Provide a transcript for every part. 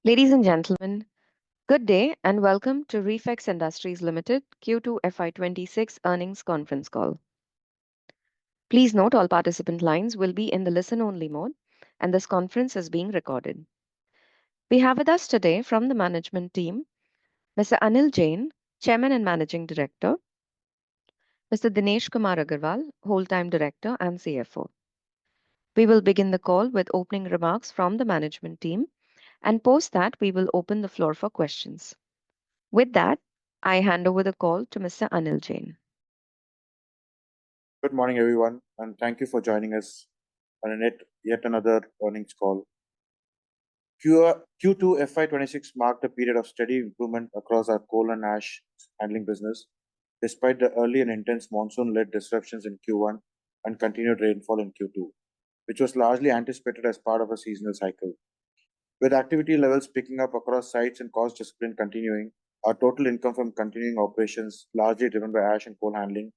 Ladies and gentlemen, good day and welcome to Refex Industries Limited Q2 FY26 earnings conference call. Please note all participant lines will be in the listen-only mode and this conference is being recorded. We have with us today from the management team Mr. Anil Jain, Chairman and Managing Director, Mr. Dinesh Kumar Agarwal, Whole-Time Director and CFO. We will begin the call with opening remarks from the management team, and post that we will open the floor for questions. With that, I hand over the call to Mr. Anil Jain. Good morning, everyone, and thank you for joining us on yet another earnings call. Q2 FY26 marked a period of steady improvement across our coal and ash handling business, despite the early and intense monsoon-led disruptions in Q1 and continued rainfall in Q2, which was largely anticipated as part of a seasonal cycle. With activity levels picking up across sites and cost discipline continuing, our total income from continuing operations, largely driven by ash and coal handling,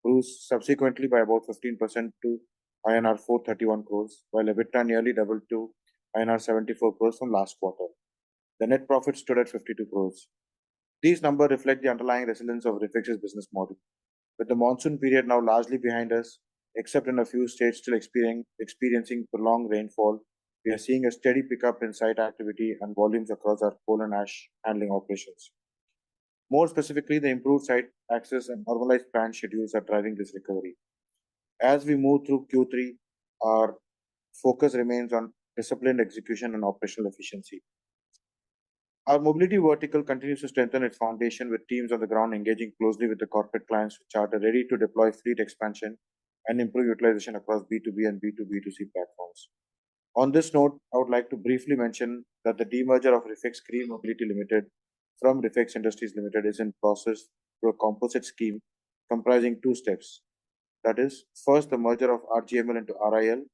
grew subsequently by about 15% to INR 431 crores, while EBITDA nearly doubled to INR 74 crores from last quarter. The net profit stood at 52 crores. These numbers reflect the underlying resilience of Refex's business model. With the monsoon period now largely behind us, except in a few states still experiencing prolonged rainfall, we are seeing a steady pickup in site activity and volumes across our coal and ash handling operations. More specifically, the improved site access and normalized plant schedules are driving this recovery. As we move through Q3, our focus remains on disciplined execution and operational efficiency. Our mobility vertical continues to strengthen its foundation with teams on the ground engaging closely with the corporate clients which are ready to deploy fleet expansion and improve utilization across B2B and B2B2C platforms. On this note, I would like to briefly mention that the demerger of Refex Green Mobility Limited from Refex Industries Limited is in process through a composite scheme comprising two steps. That is, first the merger of RGML into RIL,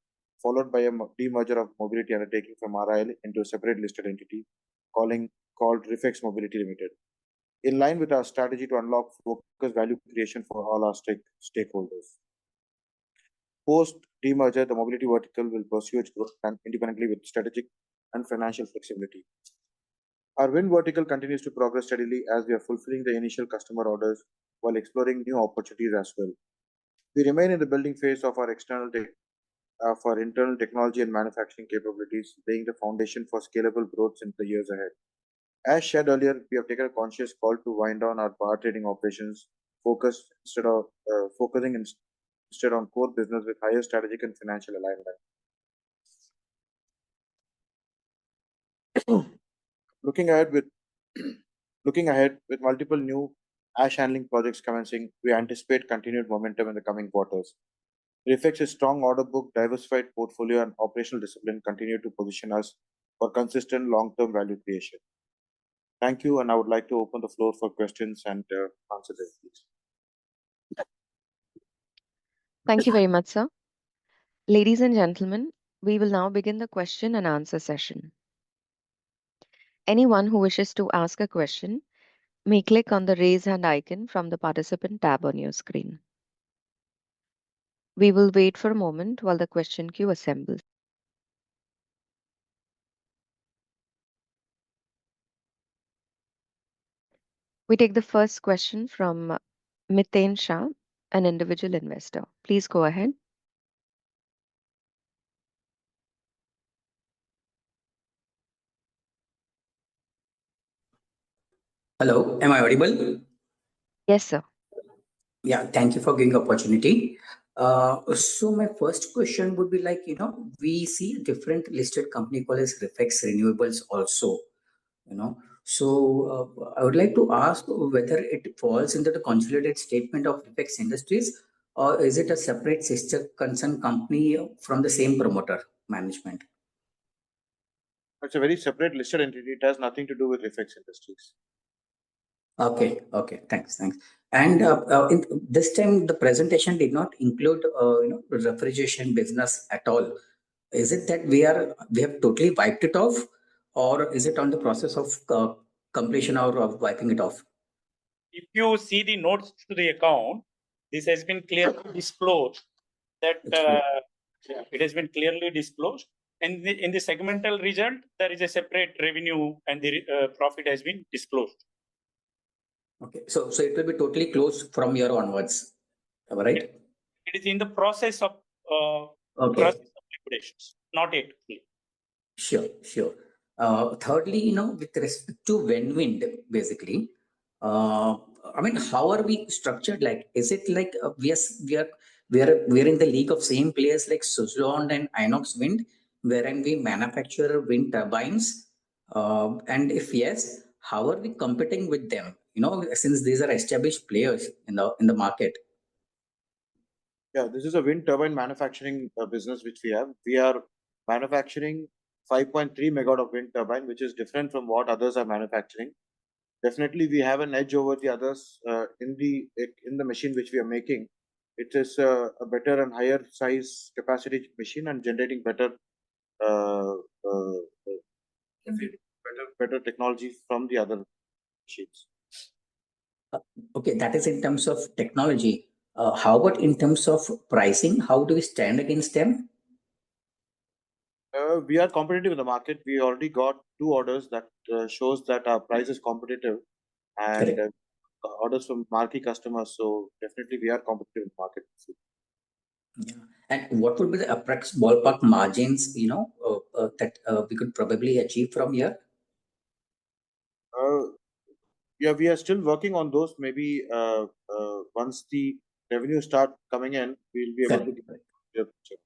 followed by a demerger of mobility undertaking from RIL into a separate listed entity called Refex Mobility Limited, in line with our strategy to unlock focused value creation for all our stakeholders. Post demerger, the mobility vertical will pursue its growth plan independently with strategic and financial flexibility. Our wind vertical continues to progress steadily as we are fulfilling the initial customer orders while exploring new opportunities as well. We remain in the building phase of our internal technology and manufacturing capabilities, laying the foundation for scalable growth in the years ahead. As shared earlier, we have taken a conscious call to wind down our power trading operations, focusing instead on core business with higher strategic and financial alignment. Looking ahead with multiple new ash handling projects commencing, we anticipate continued momentum in the coming quarters. Refex's strong order book, diversified portfolio, and operational discipline continue to position us for consistent long-term value creation. Thank you, and I would like to open the floor for questions and answers, please. Thank you very much, sir. Ladies and gentlemen, we will now begin the question and answer session. Anyone who wishes to ask a question may click on the raise hand icon from the participant tab on your screen. We will wait for a moment while the question queue assembles. We take the first question from Miten Shah, an individual investor. Please go ahead. Hello, am I audible? Yes, sir. Yeah, thank you for giving opportunity. So my first question would be we see a different listed company called as Refex Renewables also, So I would like to ask whether it falls into the consolidated statement of Refex Industries or is it a separate sister concern company from the same promoter management? It's a very separate listed entity. It has nothing to do with Refex Industries. Okay, thanks. And in this time, the presentation did not include refrigeration business at all. Is it that we have totally wiped it off, or is it on the process of completion or of wiping it off? If you see the notes to the account, this has been clearly disclosed that it has been clearly disclosed, And in the segmental result, there is a separate revenue and the profit has been disclosed. Okay, so it will be totally closed from here onwards, right? It is in the process of Okay. liquidations, not yet. Sure. Thirdly, with respect to wind, basically, I mean, how are we structured? Like, is it like we're in the league of same players like Suzlon and Inox Wind, wherein we manufacture wind turbines? And if yes, how are we competing with them? Since these are established players in the market. Yeah, this is a wind turbine manufacturing business which we have. We are manufacturing 5.3 megawatt of wind turbine, which is different from what others are manufacturing. Definitely, we have an edge over the others in the machine which we are making. It is a better and higher size capacity machine and generating better better technology from the other machines. Okay, that is in terms of technology. How about in terms of pricing? How do we stand against them? We are competitive in the market. We already got 2 orders that shows that our price is competitive, and orders from marquee customers. So definitely, we are competitive in the market. Yeah. And what would be the approx ballpark margins, that we could probably achieve from here? Yeah, we are still working on those. Maybe once the revenue start coming in, we'll be able to give a picture.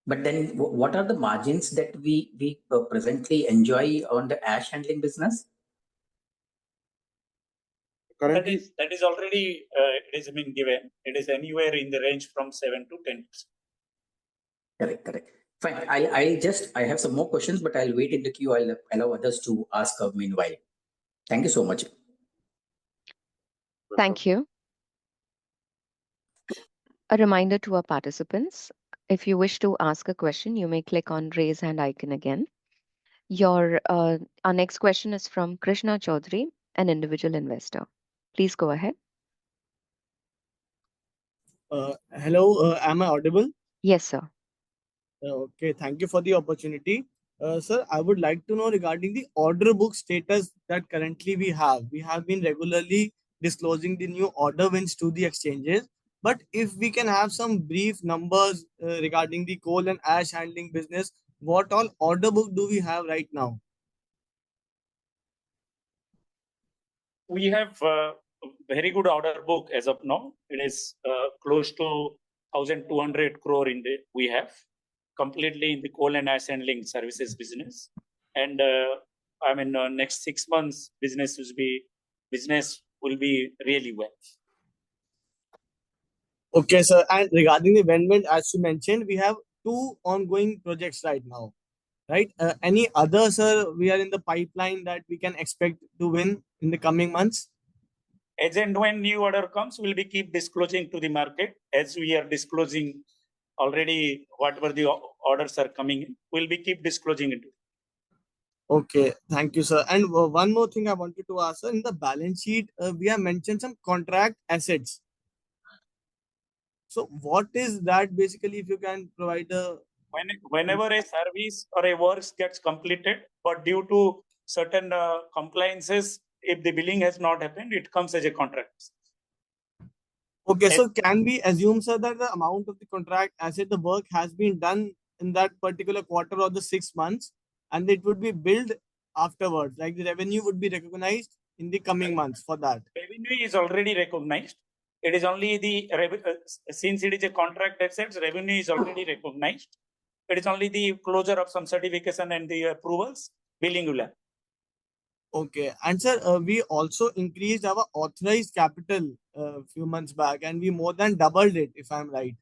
But then, what are the margins that we presently enjoy on the ash handling business? Currently, that is already it has been given. It is anywhere in the range from 7 to 10%. Correct. Fine. I have some more questions, but I'll wait in the queue. I'll allow others to ask meanwhile. Thank you so much. Thank you. A reminder to our participants, if you wish to ask a question, you may click on raise hand icon again. Our next question is from Krishna Chaudhary, an individual investor. Please go ahead. Hello, am I audible? Yes, sir. Okay, thank you for the opportunity. Sir, I would like to know regarding the order book status that currently we have. We have been regularly disclosing the new order wins to the exchanges. But if we can have some brief numbers regarding the coal and ash handling business, what all order book do we have right now? We have a very good order book as of now. It is close to 1,200 crore we have completely in the coal and ash handling services business. And next 6 months business will be really well. Okay, sir. And regarding the wind, as you mentioned, we have 2 ongoing projects right now, right? Any others, sir, we are in the pipeline that we can expect to win in the coming months? As and when new order comes, we'll be keep disclosing to the market as we are disclosing already whatever the orders are coming in. We'll be keep disclosing it. Okay, thank you, sir. And one more thing I wanted to ask, sir. In the balance sheet, we have mentioned some contract assets. So what is that basically, if you can provide a... Whenever a service or a work gets completed, but due to certain compliances, if the billing has not happened, it comes as a contract. Okay, so can we assume, sir, that the amount of the contract asset, the work has been done in that particular quarter or the 6 months, and it would be billed afterwards, like the revenue would be recognized in the coming months for that? Revenue is already recognized. It is only since it is a contract assets, revenue is already recognized. It is only the closure of some certification and the approvals, billing will happen. Okay, and sir, we also increased our authorized capital a few months back, and we more than doubled it, if I'm right.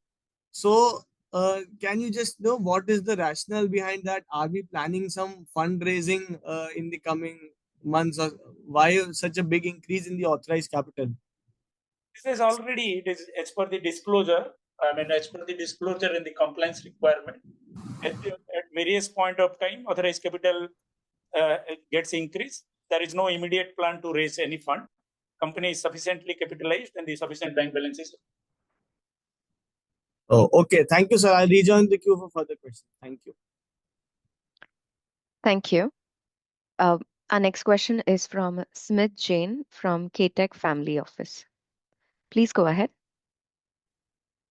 So, can you just know what is the rationale behind that? Are we planning some fundraising in the coming months, or why such a big increase in the authorized capital? This is already, it is as per the disclosure. As per the disclosure in the compliance requirement, at various point of time, authorized capital gets increased. There is no immediate plan to raise any fund. Company is sufficiently capitalized and the sufficient bank balances. Oh, okay. Thank you, sir. I'll rejoin the queue for further questions. Thank you. Thank you. Our next question is from Smith Jain from KTech Family Office. Please go ahead.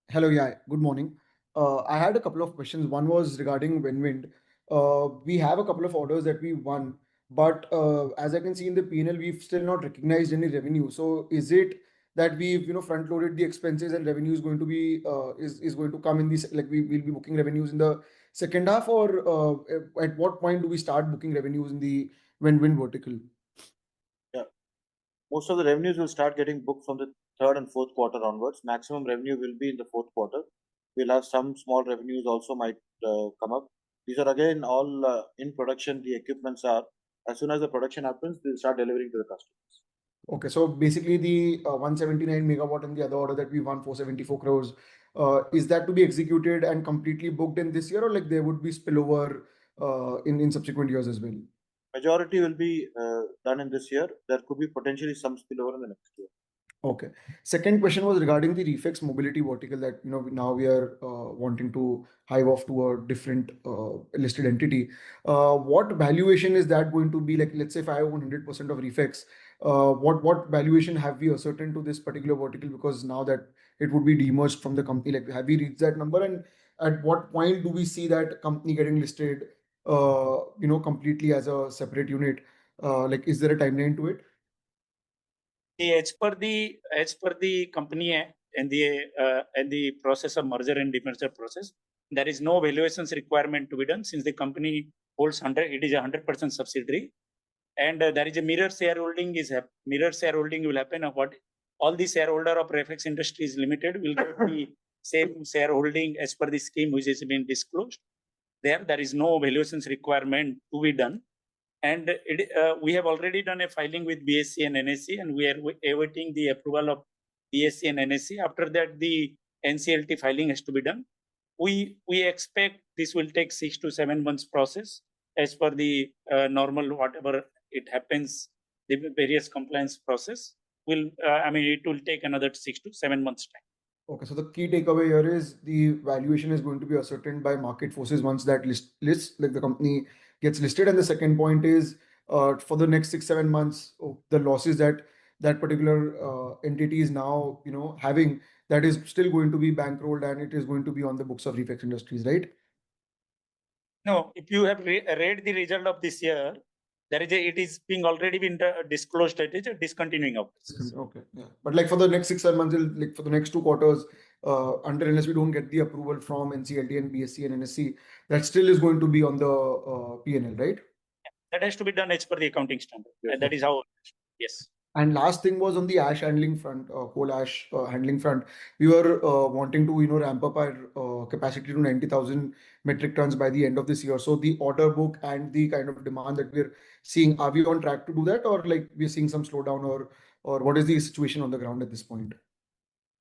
Hello, yeah, good morning. I had a couple of questions. One was regarding Winwind. We have a couple of orders that we won, but as I can see in the P&L, we've still not recognized any revenue. So is it that we've front loaded the expenses and revenue is going to be is going to come in this, like we will be booking revenues in the second half, or at what point do we start booking revenues in the Winwind vertical? Most of the revenues will start getting booked from the third and fourth quarter onwards. Maximum revenue will be in the fourth quarter. We'll have some small revenues also might come up. These are again all in production. The equipments are, as soon as the production happens, they'll start delivering to the customers. Okay, so basically the 179 megawatt and the other order that we won 474 crores, is that to be executed and completely booked in this year, or like there would be spillover in subsequent years as well? Majority will be done in this year. There could be potentially some spillover in the next year. Okay. Second question was regarding the Refex mobility vertical that now we are wanting to hive off to a different listed entity. What valuation is that going to be? Like, let's say if I own 100% of Refex, what valuation have we ascertained to this particular vertical? Because now that it would be demerged from the company, like have we reached that number? And at what point do we see that company getting listed, completely as a separate unit? Like, is there a timeline to it? As per the company Act and the process of merger and demerger process, there is no valuations requirement to be done since the company holds 100. It is a 100% subsidiary, and there is a mirror shareholding. Mirror shareholding will happen. What all the shareholder of Refex Industries Limited will get the same shareholding as per the scheme which has been disclosed. There is no valuations requirement to be done. And we have already done a filing with BSE and NSE, and we are awaiting the approval of BSE and NSE. After that, the NCLT filing has to be done. We expect this will take 6 to 7 months process as per the normal whatever it happens, the various compliance process will. It will take another 6 to 7 months time. Okay, so the key takeaway here is the valuation is going to be ascertained by market forces once that list like the company gets listed. And the second point is for the next 6-7 months, the losses that particular entity is now having, that is still going to be bankrolled and it is going to be on the books of Refex Industries, right? No, if you have read the result of this year, it is being already been disclosed that it is a discontinuing of business. Okay, yeah. But like for the next 6-7 months, like for the next 2 quarters, unless we don't get the approval from NCLT and BSE and NSE, that still is going to be on the P&L, right? That has to be done as per the accounting standard. Yes. And that is how, yes. And last thing was on the ash handling front, coal ash handling front. We were wanting to ramp up our capacity to 90,000 metric tons by the end of this year. So the order book and the kind of demand that we're seeing, are we on track to do that, or like we're seeing some slowdown, or what is the situation on the ground at this point?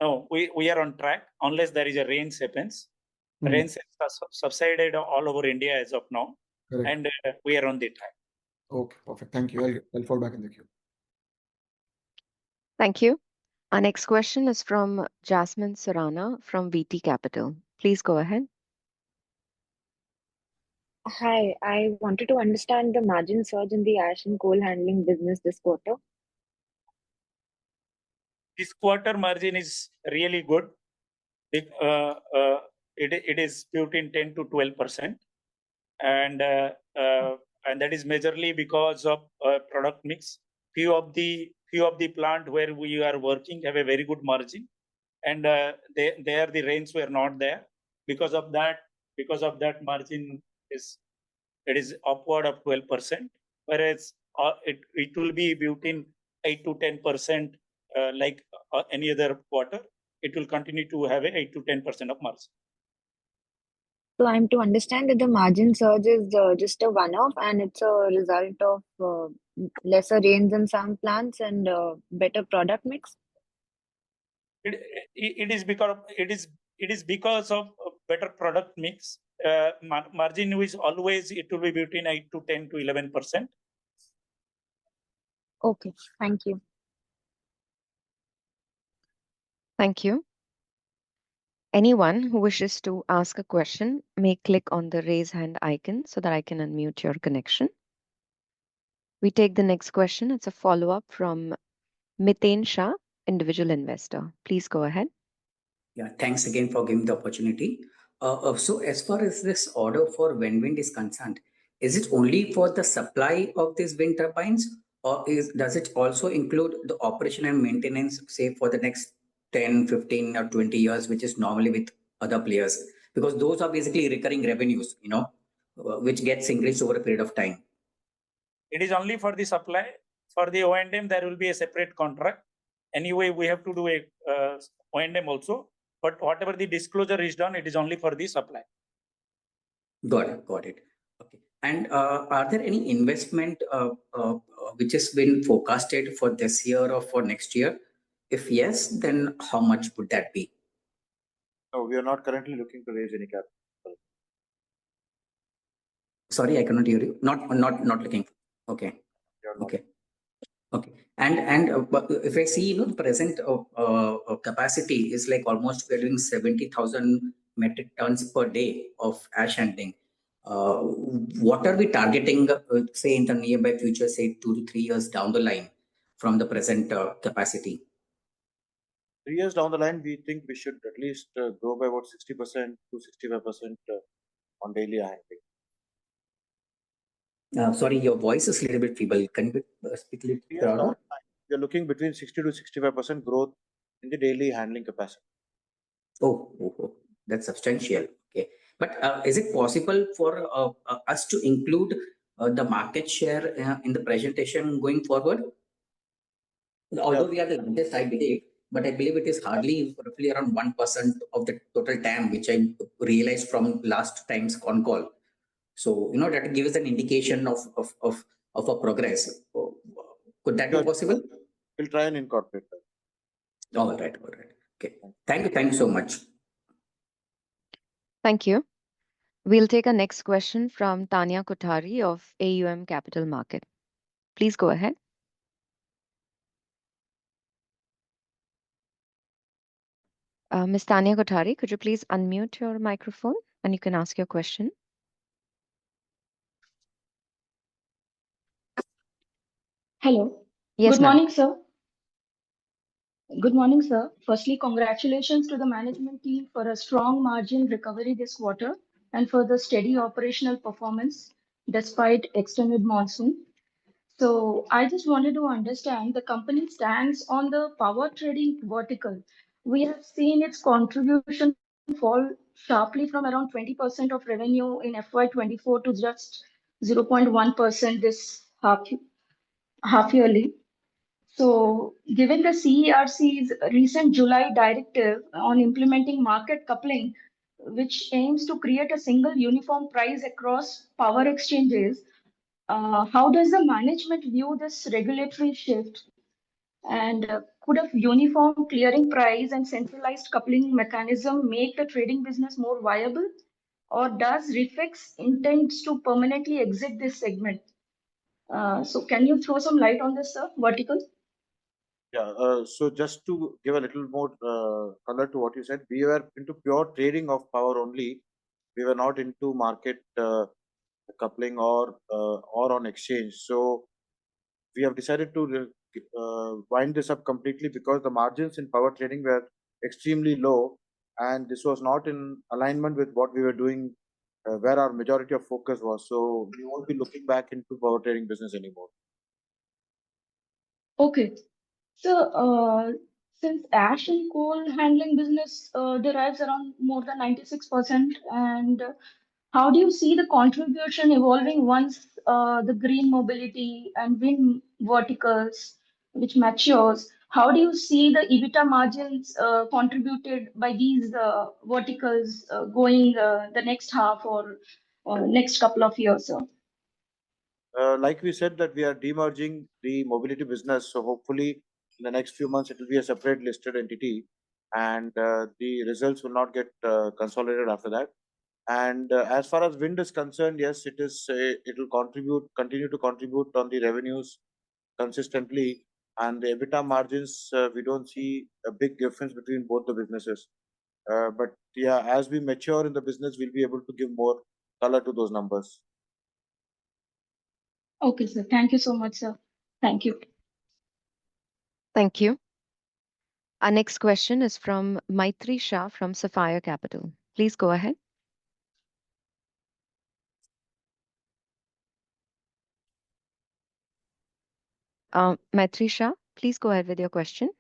No, we are on track unless there is a rains happens. Rains have subsided all over India as of now. Correct. And we are on the track. Okay, perfect. Thank you. I'll fall back in the queue. Thank you. Our next question is from Jasmine Sarana from VT Capital. Please go ahead. Hi, I wanted to understand the margin surge in the ash and coal handling business this quarter. This quarter margin is really good. It is between 10 to 12%, and that is majorly because of product mix. Few of the plant where we are working have a very good margin, and there the rains were not there. Because of that margin is upward of 12%, whereas it will be between 8 to 10%, like any other quarter. It will continue to have a 8 to 10% of margin. So I'm to understand that the margin surge is just a one-off and it's a result of lesser rains in some plants and better product mix. It is because of better product mix. Margin is always, it will be between 8 to 10 to 11%. Okay, thank you. Thank you. Anyone who wishes to ask a question may click on the raise hand icon so that I can unmute your connection. We take the next question. It's a follow-up from Miten Shah, individual investor. Please go ahead. Yeah, thanks again for giving the opportunity. So as far as this order for wind is concerned, is it only for the supply of these wind turbines, or does it also include the operation and maintenance, say for the next 10, 15 or 20 years, which is normally with other players? Because those are basically recurring revenues, which gets increased over a period of time. It is only for the supply. For the O&M, there will be a separate contract. Anyway, we have to do a O&M also. But whatever the disclosure is done, it is only for the supply. Got it. Okay. And are there any investment which has been forecasted for this year or for next year? If yes, then how much would that be? No, we are not currently looking to raise any capital. Sorry, I cannot hear you. Not looking. Okay. Okay. And but if I see, the present capacity is like almost we're doing 70,000 metric tons per day of ash handling. What are we targeting, say in the nearby future, say 2 to 3 years down the line from the present capacity? 3 years down the line, we think we should at least grow by about 60% to 65% on daily handling. Sorry, your voice is a little bit feeble. Can you speak a little louder? We are looking between 60 to 65% growth in the daily handling capacity. Oh, that's substantial. Okay. But is it possible for us to include the market share in the presentation going forward? Although we are the largest, I believe, but I believe it is hardly roughly around 1% of the total TAM, which I realized from last time's Concall. So, that gives an indication of a progress. Could that be possible? We'll try and incorporate that. All right. Okay. Thank you so much. Thank you. We'll take a next question from Tanya Kothari of AUM Capital Market. Please go ahead. Ms. Tanya Kothari, could you please unmute your microphone and you can ask your question? Hello. Yes, Good morning, sir. Good morning, sir. Firstly, congratulations to the management team for a strong margin recovery this quarter and for the steady operational performance despite extended monsoon. So I just wanted to understand the company stands on the power trading vertical. We have seen its contribution fall sharply from around 20% of revenue in FY24 to just 0.1% this half yearly. So, given the CERC's recent July directive on implementing market coupling, which aims to create a single uniform price across power exchanges, how does the management view this regulatory shift? And could a uniform clearing price and centralized coupling mechanism make the trading business more viable? Or does Refex intends to permanently exit this segment? So, can you throw some light on this, sir? Vertical? Yeah, so just to give a little more color to what you said, we were into pure trading of power only. We were not into market coupling or on exchange. So we have decided to wind this up completely because the margins in power trading were extremely low, and this was not in alignment with what we were doing, where our majority of focus was. So we won't be looking back into power trading business anymore. Okay. So, since ash and coal handling business derives around more than 96%, and how do you see the contribution evolving once the green mobility and wind verticals, which matures? How do you see the EBITDA margins contributed by these verticals going the next half or next couple of years, sir? Like we said, that we are demerging the mobility business. So hopefully in the next few months, it will be a separate listed entity, and the results will not get consolidated after that. And as far as wind is concerned, yes, it will continue to contribute on the revenues consistently, and the EBITDA margins, we don't see a big difference between both the businesses. But yeah, as we mature in the business, we'll be able to give more color to those numbers. Okay, sir. Thank you so much, sir. Thank you. Thank you. Our next question is from Maitri Shah from Sapphire Capital. Please go ahead. Maitri Shah, please go ahead with your question.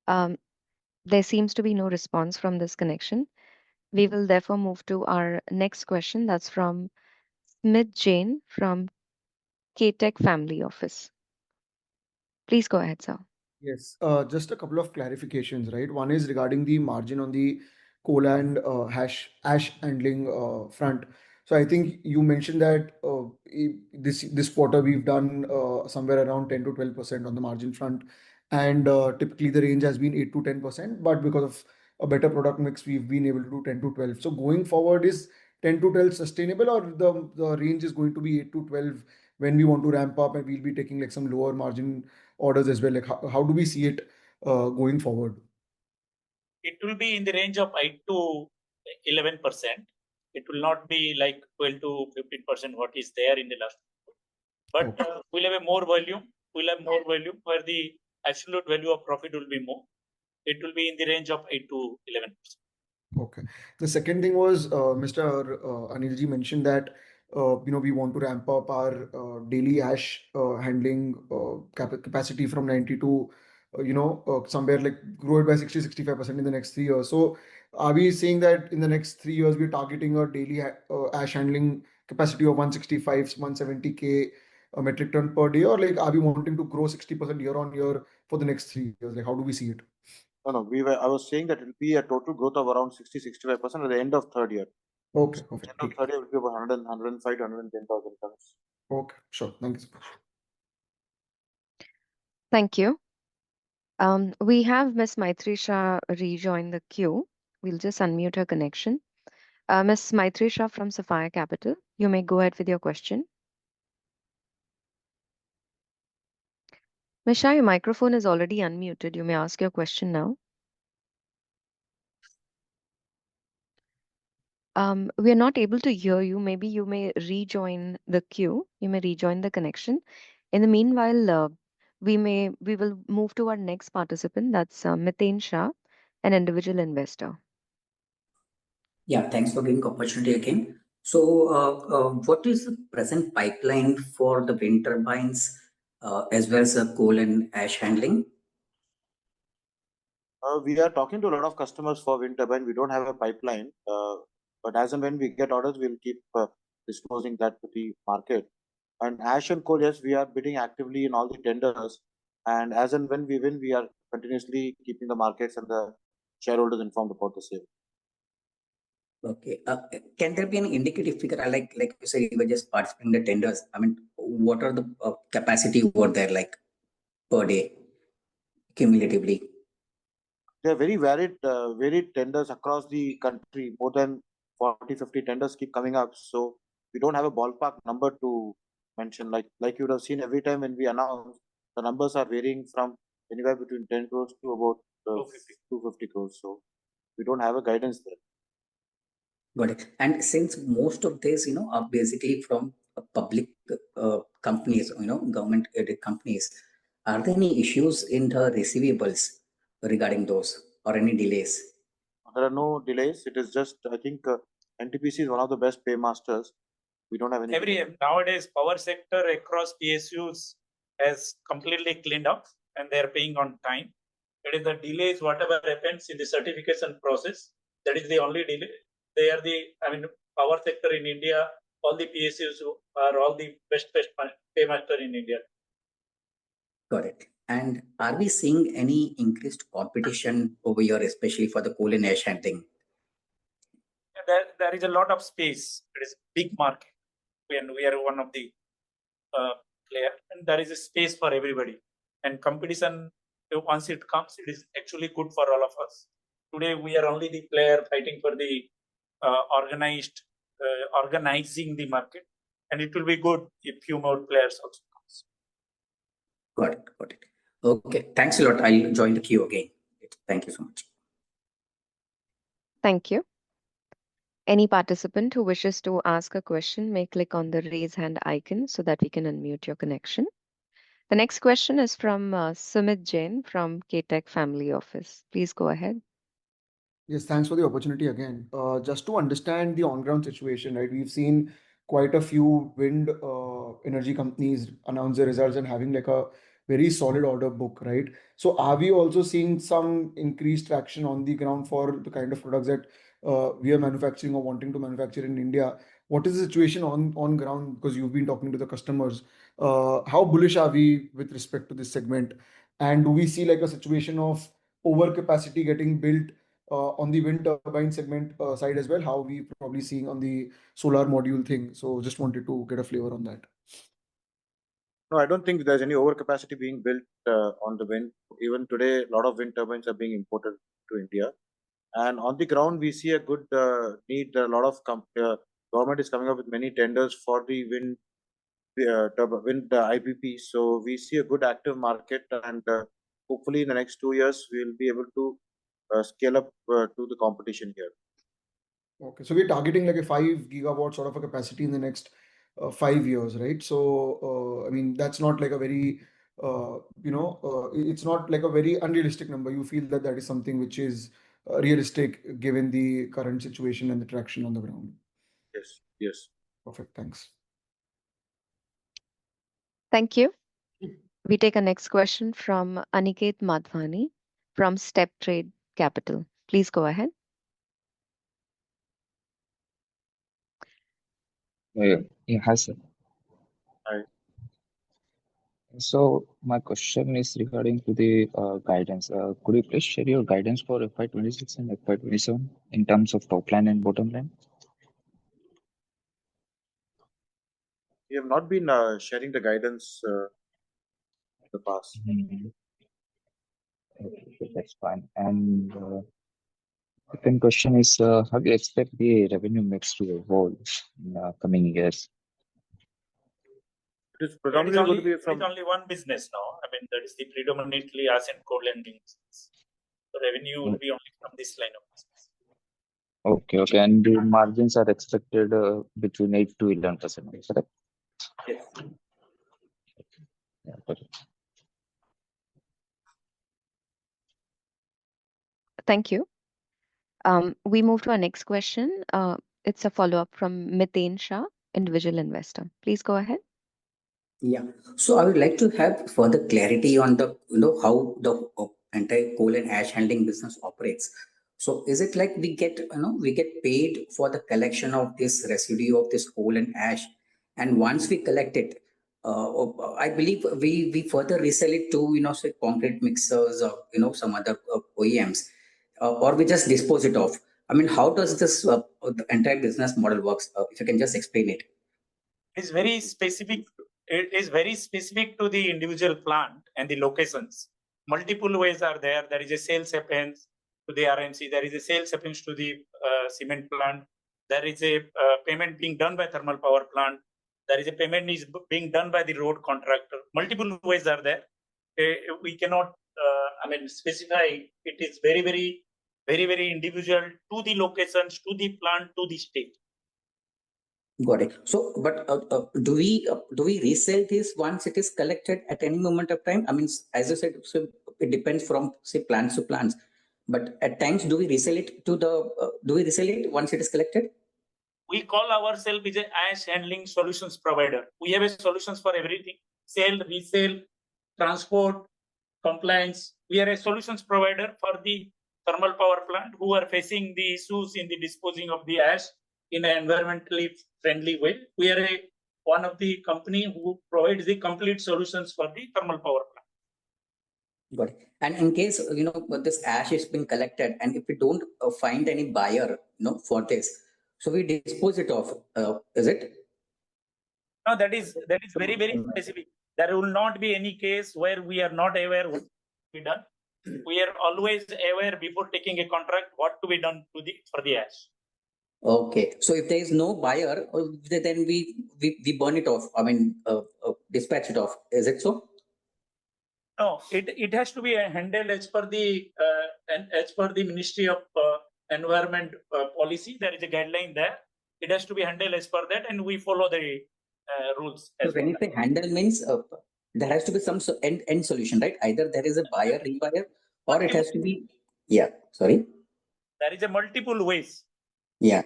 There seems to be no response from this connection. We will therefore move to our next question. That's from Smith Jain from K-Tech Family Office. Please go ahead, sir. Yes, just a couple of clarifications, right? One is regarding the margin on the coal and ash handling front. So I think you mentioned that this quarter we've done somewhere around 10 to 12% on the margin front, and typically the range has been 8 to 10%. But because of a better product mix, we've been able to do 10 to 12. So going forward, is 10 to 12 sustainable, or the range is going to be 8 to 12 when we want to ramp up and we'll be taking like some lower margin orders as well? Like how do we see it going forward? It will be in the range of 8 to 11%. It will not be like 12 to 15% what is there in the last. But Okay. we'll have more volume. We'll have more volume where the absolute value of profit will be more. It will be in the range of 8 to 11%. Okay. The second thing was Mr. Anilji mentioned that we want to ramp up our daily ash handling capacity from 90 to somewhere like grow it by 60-65% in the next 3 years. So are we saying that in the next 3 years we're targeting a daily ash handling capacity of 165, 170K metric ton per day, or like are we wanting to grow 60% year on year for the next 3 years? Like how do we see it? No, I was saying that it will be a total growth of around 60-65% at the end of third year. Okay, okay. End of third year will be about 105 to 110,000 tons. Okay, sure. Thank you so much. Thank you. We have Ms. Maitri Shah rejoin the queue. We'll just unmute her connection. Ms. Maitri Shah from Sapphire Capital, you may go ahead with your question. Ms. Shah, your microphone is already unmuted. You may ask your question now. We are not able to hear you. Maybe you may rejoin the queue. You may rejoin the connection. In the meanwhile, we will move to our next participant. That's Miten Shah, an individual investor. Yeah, thanks for giving opportunity again. So, what is the present pipeline for the wind turbines as well as coal and ash handling? We are talking to a lot of customers for wind turbine. We don't have a pipeline, but as and when we get orders, we'll keep disclosing that to the market. And ash and coal, yes, we are bidding actively in all the tenders. And as and when we win, we are continuously keeping the markets and the shareholders informed about the same. Okay. Can there be an indicative figure? Like you said, you were just participating in the tenders. I mean, what are the capacity over there like per day cumulatively? There are very varied tenders across the country. More than 40-50 tenders keep coming up. So we don't have a ballpark number to mention. Like you would have seen every time when we announce, the numbers are varying from anywhere between 10 crores to about 250 crores. So we don't have a guidance there. Got it. And since most of these, are basically from public companies, government-aided companies, are there any issues in the receivables regarding those or any delays? There are no delays. It is just, I think, NTPC is one of the best paymasters. We don't have any. Nowadays, power sector across PSUs has completely cleaned up and they are paying on time. It is the delays, whatever happens in the certification process, that is the only delay. They are power sector in India, all the PSUs are all the best paymaster in India. Got it. And are we seeing any increased competition over here, especially for the coal and ash handling? There is a lot of space. It is a big market. And we are one of the player, and there is a space for everybody. And competition, once it comes, it is actually good for all of us. Today, we are only the player fighting for the organizing the market, and it will be good if few more players also comes. Got it. Okay, thanks a lot. I'll join the queue again. Thank you so much. Thank you. Any participant who wishes to ask a question may click on the raise hand icon so that we can unmute your connection. The next question is from Sumit Jain from KTech Family Office. Please go ahead. Yes, thanks for the opportunity again. Just to understand the on-ground situation, right? We've seen quite a few wind energy companies announce their results and having like a very solid order book, right? So are we also seeing some increased traction on the ground for the kind of products that we are manufacturing or wanting to manufacture in India? What is the situation on ground? Because you've been talking to the customers. How bullish are we with respect to this segment? And do we see like a situation of overcapacity getting built on the wind turbine segment side as well, how we probably seeing on the solar module thing? So just wanted to get a flavor on that. No, I don't think there's any overcapacity being built on the wind. Even today, a lot of wind turbines are being imported to India. And on the ground, we see a good need. A lot of government is coming up with many tenders for the wind IPP. So we see a good active market, and hopefully in the next 2 years, we'll be able to scale up to the competition here. Okay, so we're targeting like a 5 gigawatt sort of a capacity in the next 5 years, right? So I mean that's not like a very it's not like a very unrealistic number. You feel that that is something which is realistic given the current situation and the traction on the ground. Yes, yes. Perfect, thanks. Thank you. We take a next question from Aniket Madhvani from Step Trade Capital. Please go ahead. Yeah, hi, sir. Hi. So my question is regarding to the guidance. Could you please share your guidance for FY26 and FY27 in terms of top line and bottom line? We have not been sharing the guidance in the past. Okay, that's fine. And second question is, how do you expect the revenue mix to evolve in coming years? It is predominantly going to be from. It's only one business now. I mean, that is the predominantly asset co-lending business. The revenue will be only from this line of business. Okay. And the margins are expected between 8 to 11%, correct? Yes. Yeah, okay. Thank you. We move to our next question. It's a follow-up from Miten Shah, individual investor. Please go ahead. Yeah. So I would like to have further clarity on the how the entire coal and ash handling business operates. So is it like we get paid for the collection of this residue of this coal and ash, and once we collect it, I believe we further resell it to say concrete mixers or some other OEMs, or we just dispose it off. I mean, how does this the entire business model works? If you can just explain it. It's very specific. It is very specific to the individual plant and the locations. Multiple ways are there. There is a sales happens to the RMC. There is a sales happens to the cement plant. There is a payment being done by thermal power plant. There is a payment is being done by the road contractor. Multiple ways are there. We cannot, specify. It is very, very, very, very individual to the locations, to the plant, to the state. Got it. So, but do we resell this once it is collected at any moment of time? I mean, as you said, so it depends from say plants to plants. But at times, do we resell it to the? Do we resell it once it is collected? We call ourselves as a ash handling solutions provider. We have a solutions for everything: sale, resale, transport, compliance. We are a solutions provider for the thermal power plant who are facing the issues in the disposing of the ash in an environmentally friendly way. We are one of the company who provides the complete solutions for the thermal power plant. Got it. And in case this ash is being collected, and if we don't find any buyer, for this, so we dispose it off. Is it? No, that is very, very specific. There will not be any case where we are not aware what to be done. We are always aware before taking a contract what to be done for the ash. Okay, so if there is no buyer, then we burn it off. I mean, dispatch it off. Is it so? No, it has to be handled as per the Ministry of Environment policy. There is a guideline there. It has to be handled as per that, and we follow the rules. So As when per you say handle means there has to be some end solution, right? Either there is a buyer, rebuyer, or it has to be, yeah, sorry. There is a multiple ways. Yeah.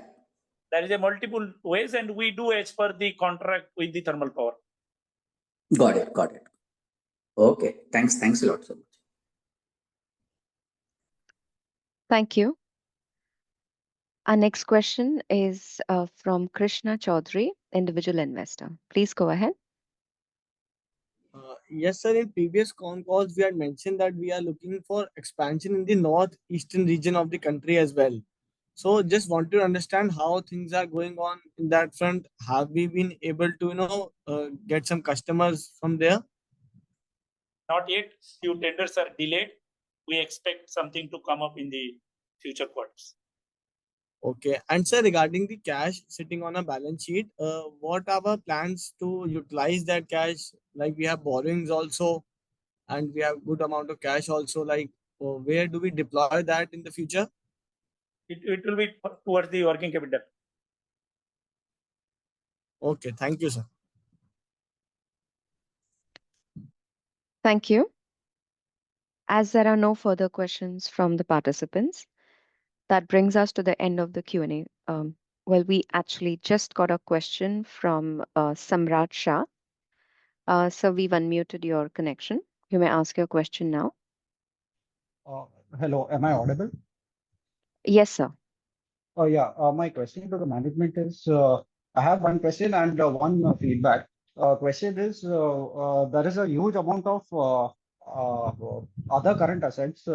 There is a multiple ways, and we do as per the contract with the thermal power. Got it. Got it. Okay. Thanks a lot so much. Thank you. Our next question is from Krishna Chaudhary, individual investor. Please go ahead. Yes, sir. In previous con calls, we had mentioned that we are looking for expansion in the northeastern region of the country as well. So, just want to understand how things are going on in that front. Have we been able to, get some customers from there? Not yet. Few tenders are delayed. We expect something to come up in the future quarters. Okay. And sir, regarding the cash sitting on a balance sheet, what are our plans to utilize that cash? Like we have borrowings also, and we have good amount of cash also. Like where do we deploy that in the future? It will be towards the working capital. Okay. Thank you, sir. Thank you. As there are no further questions from the participants, that brings us to the end of the Q&A. Well, we actually just got a question from Samrat Shah. So we've unmuted your connection. You may ask your question now. Hello, am I audible? Yes, sir. Oh, yeah. My question to the management is, I have one question and one feedback. Question is, there is a huge amount of other current assets.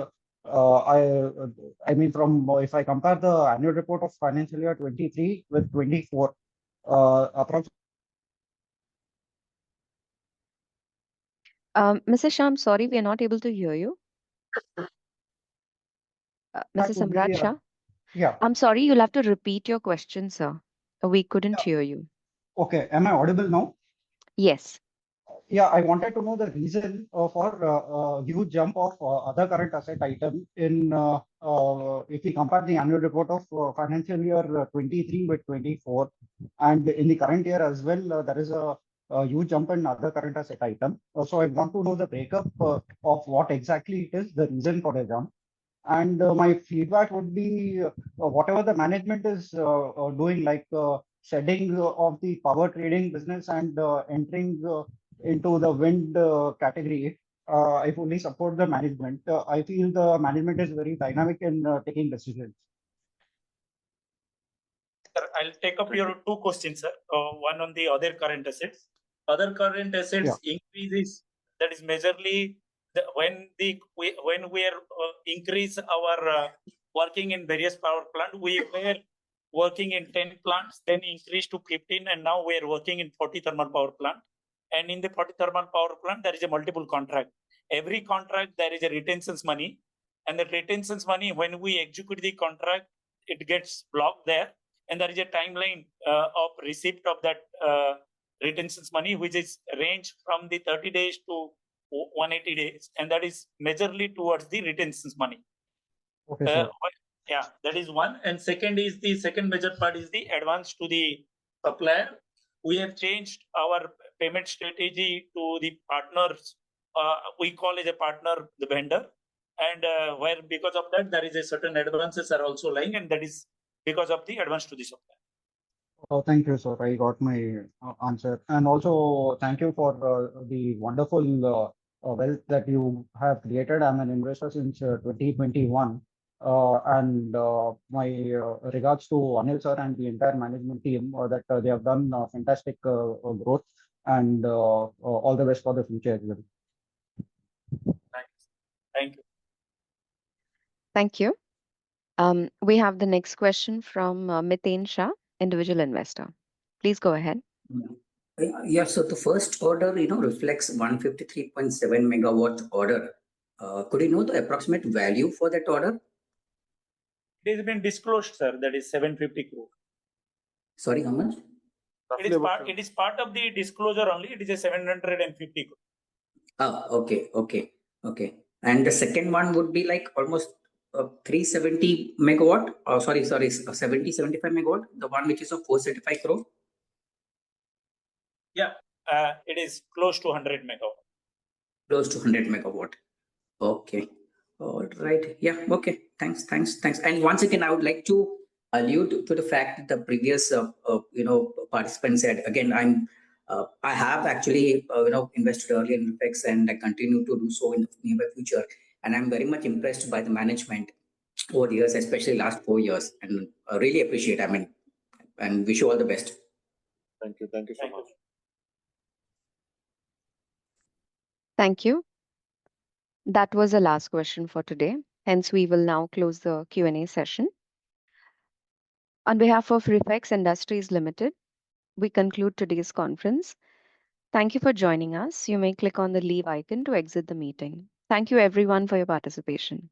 I mean, from if I compare the annual report of financial year 23 with 24, approximately. Mrs. Shah, I'm sorry, we are not able to hear you. Mrs. Samrat Shah? Yeah. I'm sorry, you'll have to repeat your question, sir. We couldn't hear you. Okay. Am I audible now? Yes. Yeah, I wanted to know the reason for huge jump of other current asset item in if we compare the annual report of financial year 23 with 24, and in the current year as well, there is a huge jump in other current asset item. So I want to know the breakup of what exactly it is, the reason for the jump. And my feedback would be whatever the management is doing, like shedding of the power trading business and entering into the wind category. I fully support the management. I feel the management is very dynamic in taking decisions. Sir, I'll take up your two questions, sir. One on the other current assets. Other current assets increases, that is majorly when we are increase our working in various power plant. We were working in 10 plants, then increased to 15, and now we are working in 40 thermal power plant. And in the 40 thermal power plant, there is a multiple contract. Every contract there is a retentions money, and the retentions money, when we execute the contract, it gets blocked there, and there is a timeline of receipt of that retentions money, which is range from the 30 days to 180 days, and that is majorly towards the retentions money. Okay, yeah, that is one. And second is the second major part is the advance to the supplier. We have changed our payment strategy to the partners. We call as a partner the vendor, and where because of that there is a certain advances are also lying, and that is because of the advance to the supplier. Oh, thank you, sir. I got my answer. And also, thank you for the wonderful wealth that you have created. I'm an investor since 2021. And my regards to Anil sir and the entire management team that they have done fantastic growth, and all the best for the future as well. Thanks. Thank you. Thank you. We have the next question from Miten Shah, individual investor. Please go ahead. Yeah, so the first order, reflects 153.7 megawatt order. Could you know the approximate value for that order? It has been disclosed, sir. That is 750 crore. Sorry, how much? It is part of the disclosure only. It is a 750 crore. Okay. Okay. And the second one would be like almost 370 megawatt, sorry, 70, 75 megawatt, the one which is of 475 crore. Yeah, it is close to 100 megawatt. Close to 100 megawatt. Okay. All right. Yeah. Okay. Thanks. And once again, I would like to allude to the fact that the previous, participant said, again, I have actually, invested early in Refex, and I continue to do so in the near future. And I'm very much impressed by the management over the years, especially last 4 years, and I really appreciate. And wish you all the best. Thank you. Thank you so Thank you. much. Thank you. That was the last question for today. Hence, we will now close the Q&A session. On behalf of Refex Industries Limited, we conclude today's conference. Thank you for joining us. You may click on the leave icon to exit the meeting. Thank you everyone for your participation.